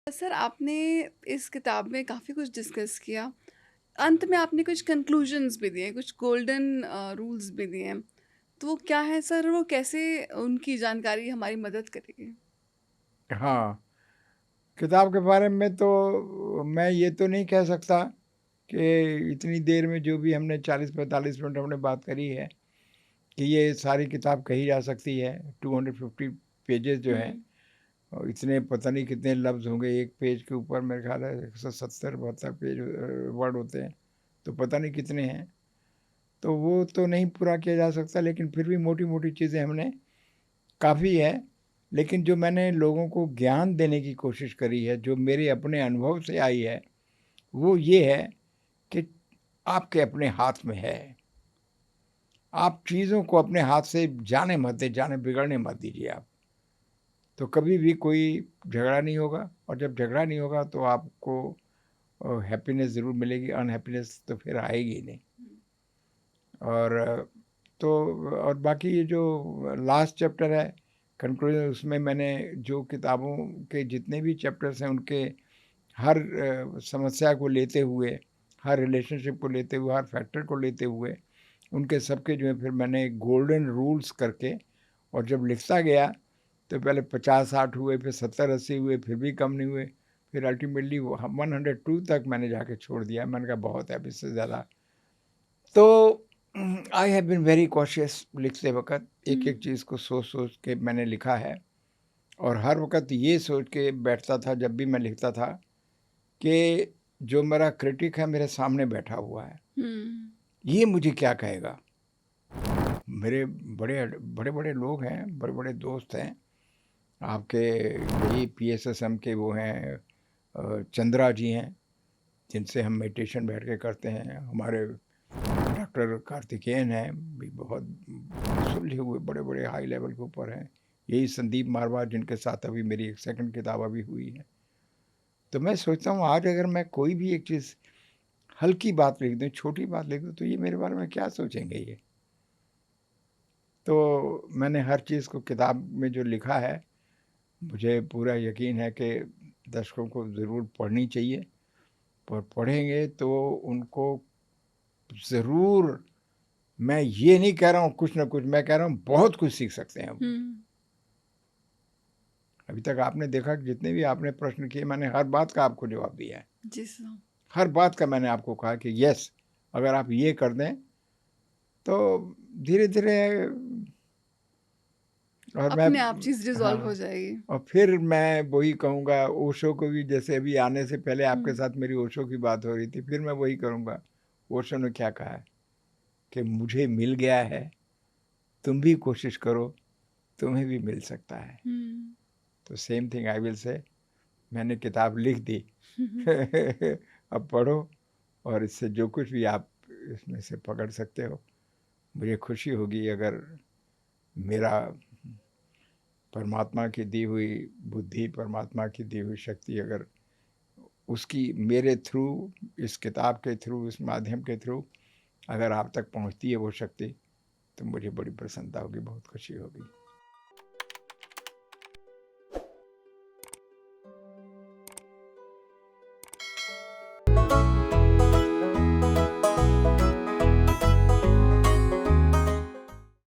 Sir आपने इस किताब में काफ़ी कुछ डिस्कस किया। अंत में आपने कुछ कंक्लूजन्स भी दिए, कुछ गोल्डन रूल्स भी दिए। तो वो क्या है सर? वो कैसे उनकी जानकारी हमारी मदद करेगी? हाँ, किताब के बारे में तो मैं ये तो नहीं कह सकता कि इतनी देर में जो भी हमने 40-45 मिनट हमने बात करी है, कि ये सारी किताब कही जा सकती है। 250 पेजेज़ जो हैं, हुँ, और इतने पता नहीं कितने लफ्ज़ होंगे, एक पेज के ऊपर मेरे ख़्याल है 170-72 पेज वर्ड होते हैं, तो पता नहीं कितने हैं। तो वो तो नहीं पूरा किया जा सकता, लेकिन फिर भी मोटी-मोटी चीज़ें हमने काफ़ी है। लेकिन जो मैंने लोगों को ज्ञान देने की कोशिश करी है, जो मेरे अपने अनुभव से आई है, वो ये है कि आपके अपने हाथ में है। आप चीज़ों को अपने हाथ से जाने मत दें, जाने बिगड़ने मत दीजिए आप। तो कभी भी कोई झगड़ा नहीं होगा, और जब झगड़ा नहीं होगा तो आपको हैप्पीनेस ज़रूर मिलेगी, अनहैप्पीनेस तो फिर आएगी ही नहीं। हुँ, और तो और बाकी ये जो लास्ट चैप्टर है कंक्लूजन, उसमें मैंने जो किताबों के जितने भी चैप्टर्स हैं उनके हर समस्या को लेते हुए, हर रिलेशनशिप को लेते हुए, हर फैक्टर को लेते हुए, उनके सबके जो है फिर मैंने गोल्डन रूल्स करके, और जब लिखता गया तो पहले 50-60 हुए, फिर 70-80 हुए, फिर भी कम नहीं हुए, फिर अल्टीमेटली 102 तक मैंने जाके छोड़ दिया। मैंने कहा बहुत है, अब इससे ज़्यादा तो I have been very cautious लिखते वक़्त, हुँ, एक-एक चीज़ को सोच-सोच के मैंने लिखा है, और हर वक़्त ये सोच के बैठता था जब भी मैं लिखता था कि जो मेरा क्रिटिक है मेरे सामने बैठा हुआ है, हुँ, ये मुझे क्या कहेगा? मेरे बड़े-बड़े लोग हैं, बड़े-बड़े दोस्त हैं, आपके यही पीएसएसएम के वो हैं, चंद्रा जी हैं, जिनसे हम मेडिटेशन बैठ के करते हैं। हमारे डॉक्टर कार्तिकेयन हैं, भी बहुत सुलझे हुए बड़े-बड़े हाई लेवल के ऊपर हैं। यही संदीप मारवाड़, जिनके साथ अभी मेरी एक सेकंड किताब अभी हुई है। तो मैं सोचता हूँ आज अगर मैं कोई भी एक चीज़ हल्की बात लिख दूँ, छोटी बात लिख दूँ, तो ये मेरे बारे में क्या सोचेंगे ये? तो मैंने हर चीज़ को किताब में जो लिखा है, मुझे पूरा यकीन है कि दर्शकों को ज़रूर पढ़नी चाहिए, और पढ़ेंगे तो उनको ज़रूर, मैं ये नहीं कह रहा हूँ कुछ ना कुछ, मैं कह रहा हूँ बहुत कुछ सीख सकते हैं हुँ। वो। अभी तक आपने देखा कि जितने भी आपने प्रश्न किए, मैंने हर बात का आपको जवाब दिया है। जी सर। हर बात का मैंने आपको कहा कि यस, अगर आप ये कर दें, तो धीरे-धीरे, और मैं, अपने आप चीज़ रिज़ॉल्व हो हाँ, जाएगी। और फिर मैं वही कहूँगा, ओशो को भी, जैसे अभी आने से पहले हुँ, आपके साथ मेरी ओशो की बात हो रही थी, फिर मैं वही करूँगा। ओशो ने क्या कहा है कि मुझे मिल गया है, तुम भी कोशिश करो, तुम्हें भी मिल सकता है। हुँ। तो same thing I will say, मैंने किताब लिख दी। हुँ, हुँ। अब पढ़ो, और इससे जो कुछ भी आप इसमें से पकड़ सकते हो, मुझे खुशी होगी अगर मेरा परमात्मा की दी हुई बुद्धि, परमात्मा की दी हुई शक्ति, अगर उसकी मेरे थ्रू, इस किताब के थ्रू, इस माध्यम के थ्रू अगर आप तक पहुंचती है वो शक्ति, तो मुझे बड़ी प्रसन्नता होगी, बहुत खुशी होगी।